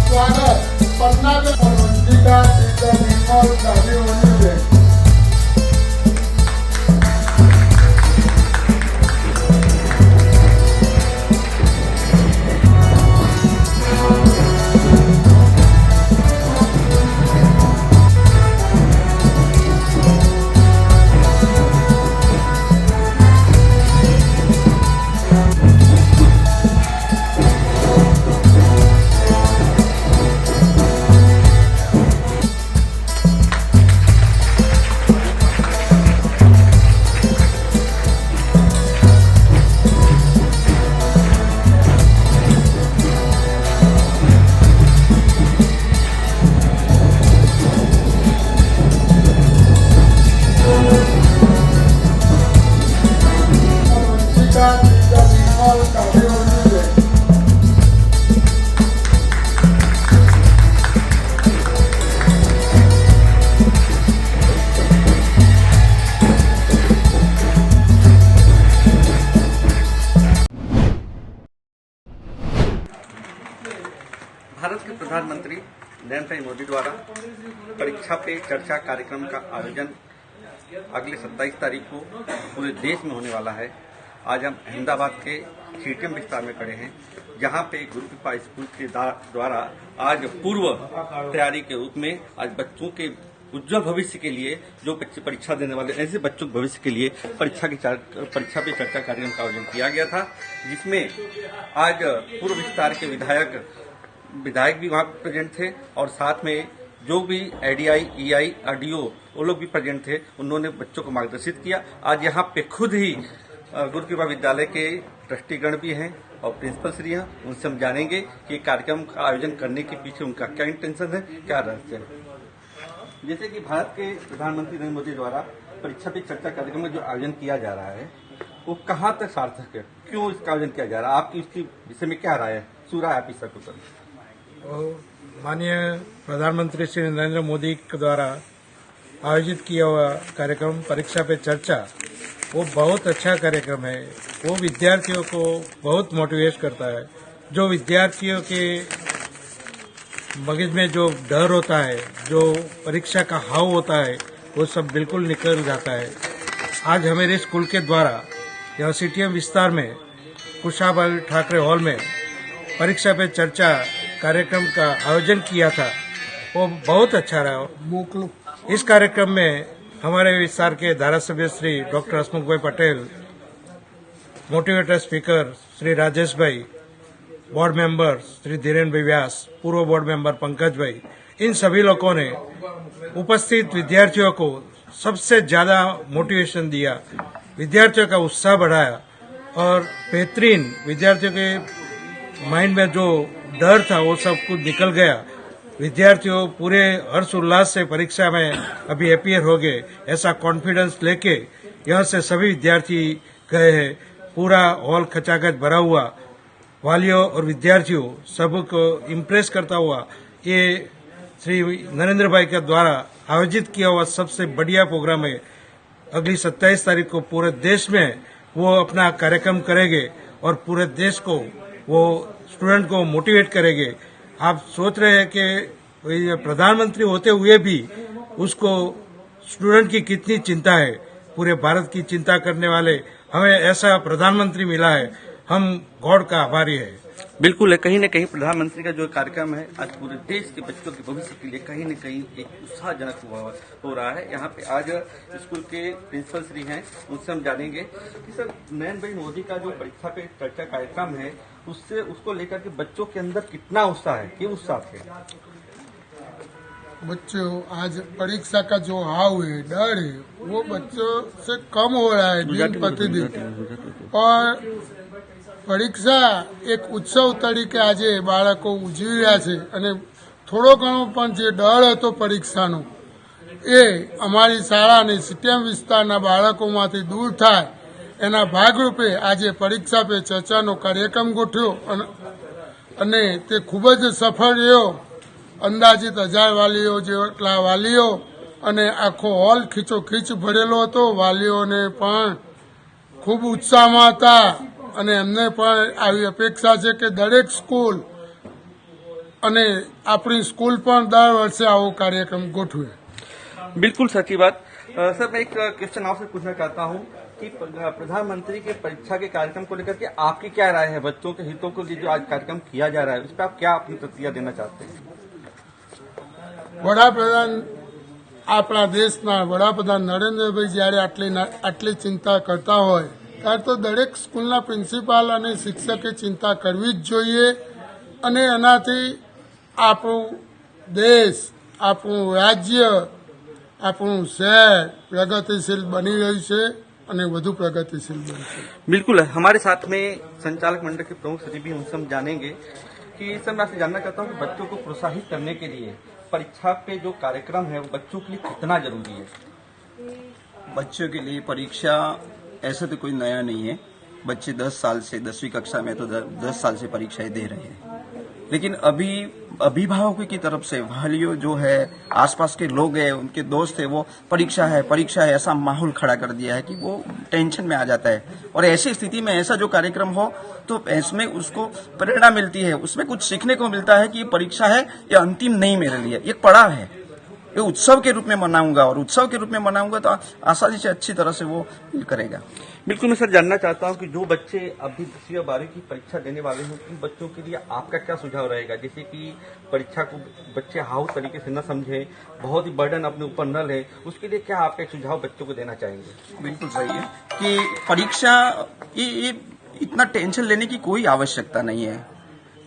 स्वागत पन्ना वंचिका निर्मल दादी होने भारत के प्रधानमंत्री नरेंद्र भाई मोदी द्वारा परीक्षा पे चर्चा कार्यक्रम का आयोजन अगले 27 तारीख को पूरे देश में होने वाला है। आज हम अहमदाबाद के सीटीएम विस्तार में खड़े हैं, जहां पे गुरु कृपा स्कूल के द्वारा आज पूर्व तैयारी के रूप में आज बच्चों के उज्जवल भविष्य के लिए जो बच्चे परीक्षा देने वाले ऐसे बच्चों के भविष्य के लिए परीक्षा पे चर्चा कार्यक्रम का आयोजन किया गया था, जिसमें आज पूर्व विस्तार के विधायक भी वहां प्रेजेंट थे और साथ में जो भी एडीआई, ईआई, आरडीओ वो लोग भी प्रेजेंट थे। उन्होंने बच्चों को मार्गदर्शित किया। आज यहाँ पे खुद ही गुरु कृपा विद्यालय के ट्रस्टीगण भी हैं और प्रिंसिपल श्री हैं। उनसे हम जानेंगे कि कार्यक्रम का आयोजन करने के पीछे उनका क्या इंटेंशन है, क्या रहस्य है। जैसे कि भारत के प्रधानमंत्री नरेंद्र मोदी द्वारा परीक्षा पे चर्चा कार्यक्रम में जो आयोजन किया जा रहा है वो कहाँ तक सार्थक है, क्यों इसका आयोजन किया जा रहा है, आपकी इसके विषय में क्या राय है? सूरा आप इस सर माननीय प्रधानमंत्री श्री नरेंद्र मोदी के द्वारा आयोजित किया हुआ कार्यक्रम परीक्षा पे चर्चा वो बहुत अच्छा कार्यक्रम है। वो विद्यार्थियों को बहुत मोटिवेट करता है। जो विद्यार्थियों के मगज में जो डर होता है, जो परीक्षा का हाव होता है, वो सब बिल्कुल निकल जाता है। आज हमारे स्कूल के द्वारा यह सीटीएम विस्तार में कुशाभाऊ ठाकरे हॉल में परीक्षा पे चर्चा कार्यक्रम का आयोजन किया था, वो बहुत अच्छा रहा। इस कार्यक्रम में हमारे विस्तार के धारासभ्य श्री डॉक्टर हसमुख भाई पटेल, मोटिवेटर स्पीकर श्री राजेश भाई, बोर्ड मेंबर श्री धीरेन्द्र भाई व्यास, पूर्व बोर्ड मेंबर पंकज भाई, इन सभी लोगों ने उपस्थित विद्यार्थियों को सबसे ज्यादा मोटिवेशन दिया, विद्यार्थियों का उत्साह बढ़ाया और बेहतरीन विद्यार्थियों के माइंड में जो डर था वो सब कुछ निकल गया। विद्यार्थियों पूरे हर्ष उल्लास से परीक्षा में अभी अपीयर हो गए, ऐसा कॉन्फिडेंस लेके यहाँ से सभी विद्यार्थी गए हैं। पूरा हॉल खचाखच भरा हुआ, वालियों और विद्यार्थियों सबको इम्प्रेस करता हुआ ये श्री नरेंद्र भाई के द्वारा आयोजित किया हुआ सबसे बढ़िया प्रोग्राम है। अगली 27 तारीख को पूरे देश में वो अपना कार्यक्रम करेंगे और पूरे देश को वो स्टूडेंट को मोटिवेट करेंगे। आप सोच रहे हैं कि प्रधानमंत्री होते हुए भी उसको स्टूडेंट की कितनी चिंता है। पूरे भारत की चिंता करने वाले हमें ऐसा प्रधानमंत्री मिला है, हम गॉड का आभारी है। बिल्कुल है, कहीं न कहीं प्रधानमंत्री का जो कार्यक्रम है आज पूरे देश के बच्चों के भविष्य के लिए कहीं न कहीं एक उत्साहजनक हो रहा है। यहाँ पे आज स्कूल के प्रिंसिपल श्री हैं, उनसे हम जानेंगे कि सर नरेंद्र भाई मोदी का जो परीक्षा पे चर्चा कार्यक्रम है उससे उसको लेकर के बच्चों के अंदर कितना उत्साह है, ये उत्साह है? बच्चों आज परीक्षा का जो हाव है, डर है, वो बच्चों से कम हो रहा है दिन प्रतिदिन। और परीक्षा एक उत्सव तरीके આજે બાળકો ઉજવી રહ્યા છે અને થોડો ઘણો પણ જે ડર હતો પરીક્ષાનો એ અમારી શાળાની સીટીએમ વિસ્તારના બાળકોમાંથી દૂર થાય એના ભાગરૂપે આજે પરીક્ષા પે ચર્ચાનો કાર્યક્રમ ગોઠવ્યો અને તે ખૂબ જ સફળ રહ્યો। અંદાજિત 1000 વાલીઓ જેટલા વાલીઓ અને આખો હોલ ખીચોખીચ ભરેલો હતો। વાલીઓને પણ ખૂબ ઉત્સાહમાં હતા અને એમને પણ આવી અપેક્ષા છે કે દરેક સ્કૂલ અને આપણી સ્કૂલ પણ દર વર્ષે આવો કાર્યક્રમ ગોઠવે. बिल्कुल सच्ची बात। सर, मैं एक क्वेश्चन आपसे पूछना चाहता हूँ कि प्रधानमंत्री के परीक्षा के कार्यक्रम को लेकर के आपकी क्या राय है? बच्चों के हितों को लिए जो आज कार्यक्रम किया जा रहा है, उस पर आप क्या अपनी प्रतिक्रिया देना चाहते हैं? વડાપ્રધાન આપણા દેશના વડાપ્રધાન નરેન્દ્રભાઈ જ્યારે આટલી ચિંતા કરતા હોય ત્યારે તો દરેક સ્કૂલના પ્રિન્સિપાલ અને શિક્ષકે ચિંતા કરવી જ જોઈએ અને એનાથી આપણું દેશ, આપણું રાજ્ય, આપણું શહેર પ્રગતિશીલ બની રહ્યું છે અને વધુ પ્રગતિશીલ બનશે. बिल्कुल। हमारे साथ में संचालक मंडल के प्रमुख सचिव भी उनसे हम जानेंगे कि सर, मैं आपसे जानना चाहता हूँ कि बच्चों को प्रोत्साहित करने के लिए परीक्षा पे जो कार्यक्रम है वो बच्चों के लिए कितना जरूरी है? बच्चों के लिए परीक्षा ऐसा तो कोई नया नहीं है। बच्चे 10 साल से 10वीं कक्षा में तो 10 साल से परीक्षाएं दे रहे हैं, लेकिन अभी अभिभावकों की तरफ से वालियों जो है, आसपास के लोग हैं, उनके दोस्त है, वो परीक्षा है ऐसा माहौल खड़ा कर दिया है कि वो टेंशन में आ जाता है। और ऐसी स्थिति में ऐसा जो कार्यक्रम हो तो इसमें उसको प्रेरणा मिलती है, उसमें कुछ सीखने को मिलता है कि ये परीक्षा है, ये अंतिम नहीं मेरे लिए, ये पड़ाव है, ये उत्सव के रूप में मनाऊंगा और उत्सव के रूप में मनाऊंगा तो आसानी से अच्छी तरह से वो करेगा। बिल्कुल। मैं सर जानना चाहता हूं कि जो बच्चे अभी 10वीं और 12वीं की परीक्षा देने वाले हैं, उन बच्चों के लिए आपका क्या सुझाव रहेगा? जैसे कि परीक्षा को बच्चे हाउ तरीके से न समझे, बहुत ही बर्डन अपने ऊपर न ले, उसके लिए क्या आपका एक सुझाव बच्चों को देना चाहेंगे? बिल्कुल सही है कि परीक्षा ये इतना टेंशन लेने की कोई आवश्यकता नहीं है।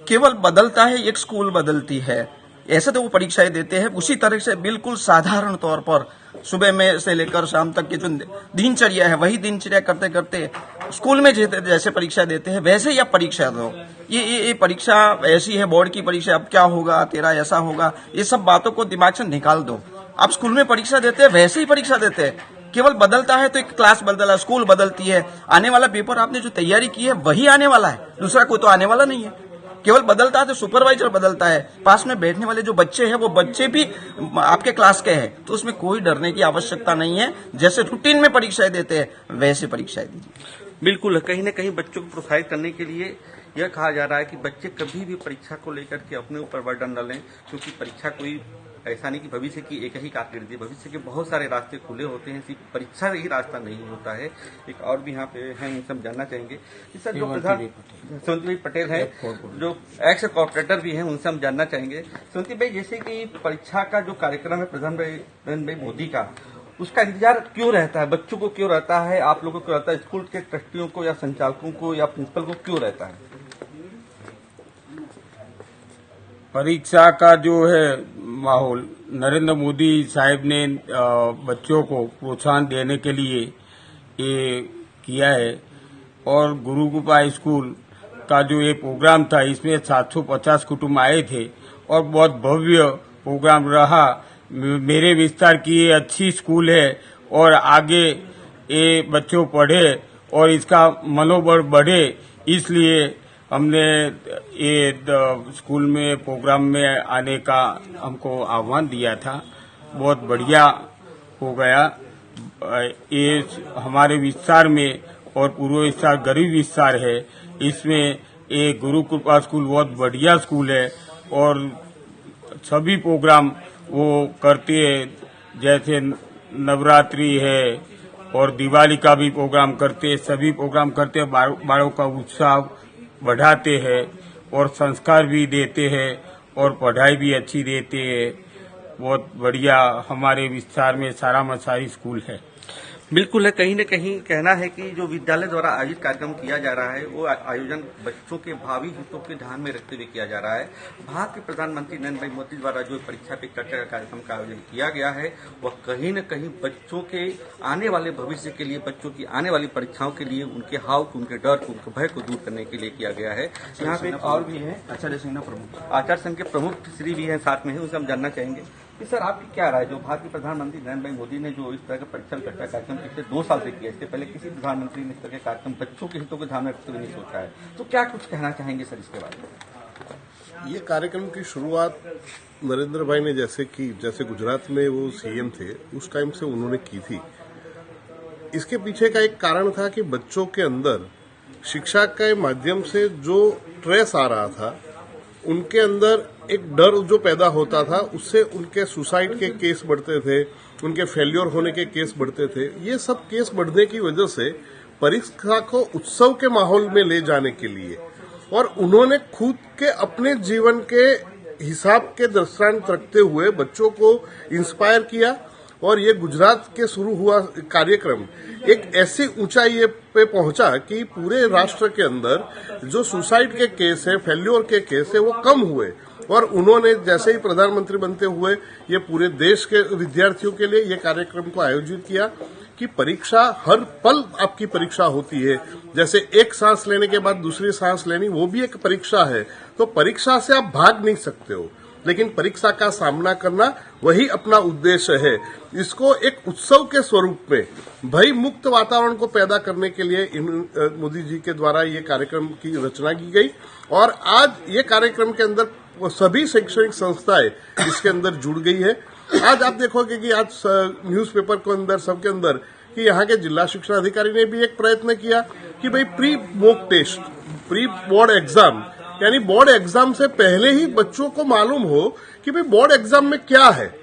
केवल बदलता है, एक स्कूल बदलती है, ऐसे तो वो परीक्षाएं देते हैं। उसी तरह से बिल्कुल साधारण तौर पर सुबह में से लेकर शाम तक की जो दिनचर्या है, वही दिनचर्या करते करते स्कूल में जैसे परीक्षा देते हैं वैसे ही आप परीक्षा दो। ये परीक्षा ऐसी है, बोर्ड की परीक्षा, अब क्या होगा, तेरा ऐसा होगा, ये सब बातों को दिमाग से निकाल दो। आप स्कूल में परीक्षा देते हैं वैसे ही परीक्षा देते हैं, केवल बदलता है तो एक क्लास बदला, स्कूल बदलती है, आने वाला पेपर आपने जो तैयारी की है वही आने वाला है, दूसरा कोई तो आने वाला नहीं है। केवल बदलता है तो सुपरवाइजर बदलता है, पास में बैठने वाले जो बच्चे हैं वो बच्चे भी आपके क्लास के हैं, तो उसमें कोई डरने की आवश्यकता नहीं है। जैसे रूटीन में परीक्षाएं देते हैं वैसे परीक्षाएं दीजिए। बिल्कुल। कहीं न कहीं बच्चों को प्रोत्साहित करने के लिए यह कहा जा रहा है कि बच्चे कभी भी परीक्षा को लेकर के अपने ऊपर बर्डन न लें, क्योंकि परीक्षा कोई ऐसा नहीं कि भविष्य की एक ही कारकिर्दी, भविष्य के बहुत सारे रास्ते खुले होते हैं, सिर्फ परीक्षा ही रास्ता नहीं होता है। एक और भी यहाँ पे हैं, उनसे हम जानना चाहेंगे कि सर, जो सुमंती पटेल है, जो एक्स कॉर्पोरेटर भी हैं, उनसे हम जानना चाहेंगे। सुमंती भाई, जैसे कि परीक्षा का जो कार्यक्रम है प्रधानमंत्री नरेंद्र भाई मोदी का, उसका इंतजार क्यों रहता है? बच्चों को क्यों रहता है, आप लोगों को क्यों रहता है, स्कूल के ट्रस्टियों को या संचालकों को या प्रिंसिपल को क्यों रहता है? परीक्षा का जो है माहौल नरेंद्र मोदी साहब ने बच्चों को प्रोत्साहन देने के लिए ये किया है। और गुरु कृपा स्कूल का जो ये प्रोग्राम था, इसमें 750 कुटुंब आए थे और बहुत भव्य प्रोग्राम रहा। मेरे विस्तार की ये अच्छी स्कूल है और आगे ये बच्चों पढ़े और इसका मनोबल बढ़े, इसलिए हमने ये स्कूल में प्रोग्राम में आने का हमको आह्वान दिया था। बहुत बढ़िया हो गया। ये हमारे विस्तार में और पूर्व विस्तार गरीब विस्तार है, इसमें ये गुरु कृपा स्कूल बहुत बढ़िया स्कूल है और सभी प्रोग्राम वो करते हैं। जैसे नवरात्रि है और दिवाली का भी प्रोग्राम करते हैं, सभी प्रोग्राम करते हैं। बालों का उत्साह बढ़ाते हैं और संस्कार भी देते हैं और पढ़ाई भी अच्छी देते हैं। बहुत बढ़िया हमारे विस्तार में सारा मसारी स्कूल है। बिल्कुल है। कहीं न कहीं कहना है कि जो विद्यालय द्वारा आयोजित कार्यक्रम किया जा रहा है, वो आयोजन बच्चों के भावी हितों के ध्यान में रखते हुए किया जा रहा है। भारत के प्रधानमंत्री नरेंद्र भाई मोदी द्वारा जो परीक्षा पे चर्चा का कार्यक्रम का आयोजन किया गया है, वह कहीं न कहीं बच्चों के आने वाले भविष्य के लिए, बच्चों की आने वाली परीक्षाओं के लिए उनके हाव को, उनके डर को, उनके भय को दूर करने के लिए किया गया है। यहाँ पे और भी है आचार्य संघ प्रमुख, आचार्य संघ के प्रमुख श्री भी हैं साथ में है, उनसे हम जानना चाहेंगे कि सर, आपकी क्या राय, जो भारत के प्रधानमंत्री नरेंद्र भाई मोदी ने जो इस तरह का परीक्षा पे चर्चा कार्यक्रम पिछले 2 साल से किया, इससे पहले किसी प्रधानमंत्री ने इस तरह के कार्यक्रम बच्चों के हितों को ध्यान में रखते हुए नहीं सोचा है, तो क्या कुछ कहना चाहेंगे सर इसके बारे में? ये कार्यक्रम की शुरुआत नरेंद्र भाई ने जैसे गुजरात में वो सीएम थे उस टाइम से उन्होंने की थी। इसके पीछे का एक कारण था कि बच्चों के अंदर शिक्षा के माध्यम से जो स्ट्रेस आ रहा था, उनके अंदर एक डर जो पैदा होता था, उससे उनके सुसाइड के केस बढ़ते थे, उनके फेल्योर होने के केस बढ़ते थे। ये सब केस बढ़ने की वजह से परीक्षा को उत्सव के माहौल में ले जाने के लिए और उन्होंने खुद के अपने जीवन के हिसाब के दृष्टांत रखते हुए बच्चों को इंस्पायर किया। और ये गुजरात के शुरू हुआ कार्यक्रम एक ऐसी ऊंचाई पे पहुंचा कि पूरे राष्ट्र के अंदर जो सुसाइड के केस है, फेल्योर के केस है, वो कम हुए। और उन्होंने जैसे ही प्रधानमंत्री बनते हुए ये पूरे देश के विद्यार्थियों के लिए ये कार्यक्रम को आयोजित किया कि परीक्षा हर पल आपकी परीक्षा होती है। जैसे एक सांस लेने के बाद दूसरी सांस लेनी, वो भी एक परीक्षा है। तो परीक्षा से आप भाग नहीं सकते हो, लेकिन परीक्षा का सामना करना वही अपना उद्देश्य है। इसको एक उत्सव के स्वरूप में भय मुक्त वातावरण को पैदा करने के लिए मोदी जी के द्वारा ये कार्यक्रम की रचना की गई। और आज ये कार्यक्रम के अंदर सभी शैक्षणिक संस्थाएं इसके अंदर जुड़ गई है। आज आप देखोगे कि आज न्यूज़पेपर के अंदर सबके अंदर कि यहाँ के जिला शिक्षा अधिकारी ने भी एक प्रयत्न किया कि भाई pre mock test, pre board exam, यानी बोर्ड एग्जाम से पहले ही बच्चों को मालूम हो कि भाई बोर्ड एग्जाम में क्या है।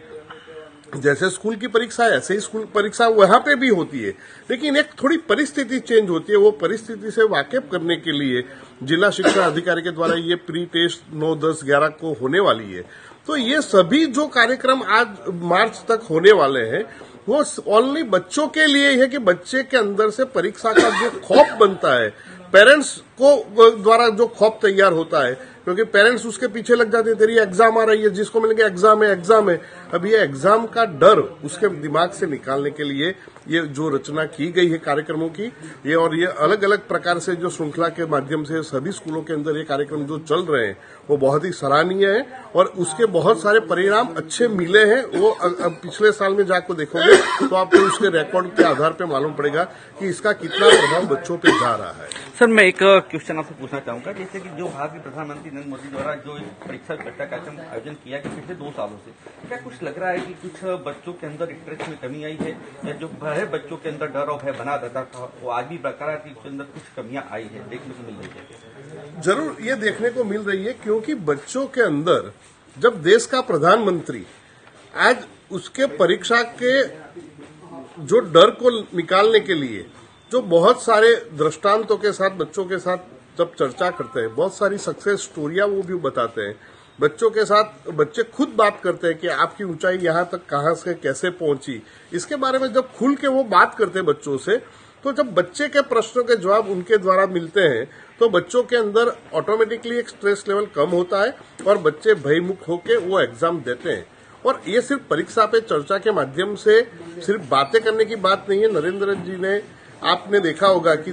जैसे स्कूल की परीक्षा है, ऐसे ही स्कूल परीक्षा वहां पे भी होती है, लेकिन एक थोड़ी परिस्थिति चेंज होती है। वो परिस्थिति से वाकिफ करने के लिए जिला शिक्षा अधिकारी के द्वारा ये प्री टेस्ट 9, 10, 11 को होने वाली है। तो ये सभी जो कार्यक्रम आज मार्च तक होने वाले हैं, वो ओनली बच्चों के लिए है कि बच्चे के अंदर से परीक्षा का जो खौफ बनता है, पेरेंट्स को द्वारा जो खौफ तैयार होता है, क्योंकि पेरेंट्स उसके पीछे लग जाते हैं, तेरी एग्जाम आ रही है, जिसको मिलेंगे एग्जाम है, एग्जाम है। अब ये एग्जाम का डर उसके दिमाग से निकालने के लिए ये जो रचना की गई है कार्यक्रमों की, ये और ये अलग अलग प्रकार से जो श्रृंखला के माध्यम से सभी स्कूलों के अंदर ये कार्यक्रम जो चल रहे हैं, वो बहुत ही सराहनीय है। और उसके बहुत सारे परिणाम अच्छे मिले हैं। वो अब पिछले साल में जाकर देखोगे तो आपको उसके रिकॉर्ड के आधार पर मालूम पड़ेगा कि इसका कितना प्रभाव बच्चों पे जा रहा है। सर, मैं एक क्वेश्चन आपसे पूछना चाहूंगा, जैसे कि जो भारत के प्रधानमंत्री नरेंद्र मोदी द्वारा जो इस परीक्षा चर्चा कार्यक्रम आयोजन किया गया पिछले 2 सालों से, क्या कुछ लग रहा है कि कुछ बच्चों के अंदर इंटरेस्ट में कमी आई है, या जो भय बच्चों के अंदर डर और भय बना रहता था वो आज भी बरकरार है, उसके अंदर कुछ कमियां आई है, देखने को मिल रही है? जरूर ये देखने को मिल रही है, क्योंकि बच्चों के अंदर जब देश का प्रधानमंत्री आज उसके परीक्षा के जो डर को निकालने के लिए जो बहुत सारे दृष्टांतों के साथ बच्चों के साथ जब चर्चा करते हैं, बहुत सारी सक्सेस स्टोरियां वो भी बताते हैं, बच्चों के साथ बच्चे खुद बात करते हैं कि आपकी ऊंचाई यहाँ तक कहाँ से कैसे पहुंची, इसके बारे में जब खुल के वो बात करते हैं बच्चों से, तो जब बच्चे के प्रश्नों के जवाब उनके द्वारा मिलते हैं तो बच्चों के अंदर ऑटोमेटिकली एक स्ट्रेस लेवल कम होता है और बच्चे भयमुक्त होकर वो एग्जाम देते हैं। और ये सिर्फ परीक्षा पे चर्चा के माध्यम से सिर्फ बातें करने की बात नहीं है। नरेंद्र जी ने, आपने देखा होगा कि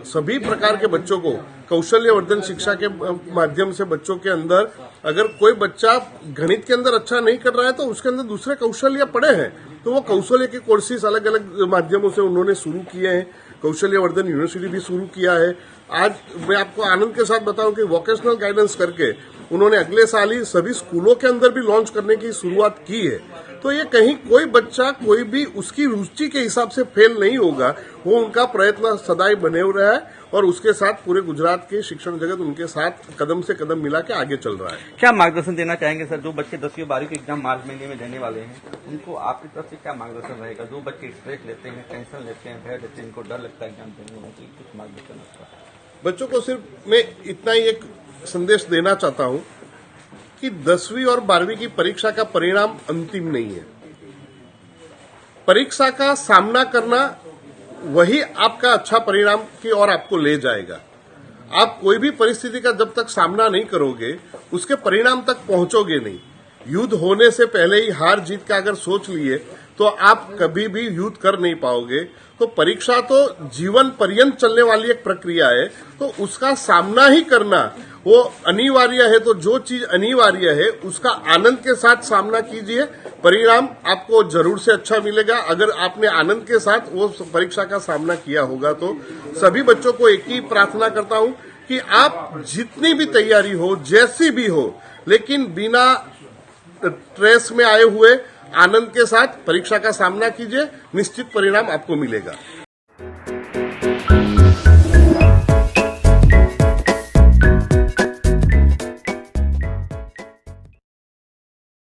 सभी प्रकार के बच्चों को कौशल्यवर्धन शिक्षा के माध्यम से बच्चों के अंदर, अगर कोई बच्चा गणित के अंदर अच्छा नहीं कर रहा है तो उसके अंदर दूसरे कौशल्य पड़े हैं, तो वो कौशल्य के कोर्सेज अलग अलग माध्यमों से उन्होंने शुरू किए हैं। कौशल्यवर्धन यूनिवर्सिटी भी शुरू किया है। आज मैं आपको आनंद के साथ बताऊं कि वोकेशनल गाइडेंस करके उन्होंने अगले साल ही सभी स्कूलों के अंदर भी लॉन्च करने की शुरुआत की है। तो ये कहीं कोई बच्चा कोई भी उसकी रुचि के हिसाब से फेल नहीं होगा, वो उनका प्रयत्न सदैव बने हुए रहा है और उसके साथ पूरे गुजरात के शिक्षण जगत उनके साथ कदम से कदम मिला के आगे चल रहा है। क्या मार्गदर्शन देना चाहेंगे सर, जो बच्चे 10वीं 12वीं के एग्जाम मार्च महीने में देने वाले हैं, उनको आपकी तरफ से क्या मार्गदर्शन रहेगा? जो बच्चे स्ट्रेस लेते हैं, टेंशन लेते हैं, भय लेते हैं, इनको डर लगता है एग्जाम देने में, कुछ मार्गदर्शन उसका? बच्चों को सिर्फ मैं इतना ही एक संदेश देना चाहता हूं कि 10वीं और 12वीं की परीक्षा का परिणाम अंतिम नहीं है। परीक्षा का सामना करना वही आपका अच्छा परिणाम की ओर आपको ले जाएगा। आप कोई भी परिस्थिति का जब तक सामना नहीं करोगे, उसके परिणाम तक पहुंचोगे नहीं। युद्ध होने से पहले ही हार जीत का अगर सोच लिए तो आप कभी भी युद्ध कर नहीं पाओगे। तो परीक्षा तो जीवन पर्यंत चलने वाली एक प्रक्रिया है, तो उसका सामना ही करना वो अनिवार्य है। तो जो चीज अनिवार्य है उसका आनंद के साथ सामना कीजिए, परिणाम आपको जरूर से अच्छा मिलेगा। अगर आपने आनंद के साथ वो परीक्षा का सामना किया होगा तो सभी बच्चों को एक ही प्रार्थना करता हूं कि आप जितनी भी तैयारी हो, जैसी भी हो, लेकिन बिना स्ट्रेस में आए हुए आनंद के साथ परीक्षा का सामना कीजिए, निश्चित परिणाम आपको मिलेगा।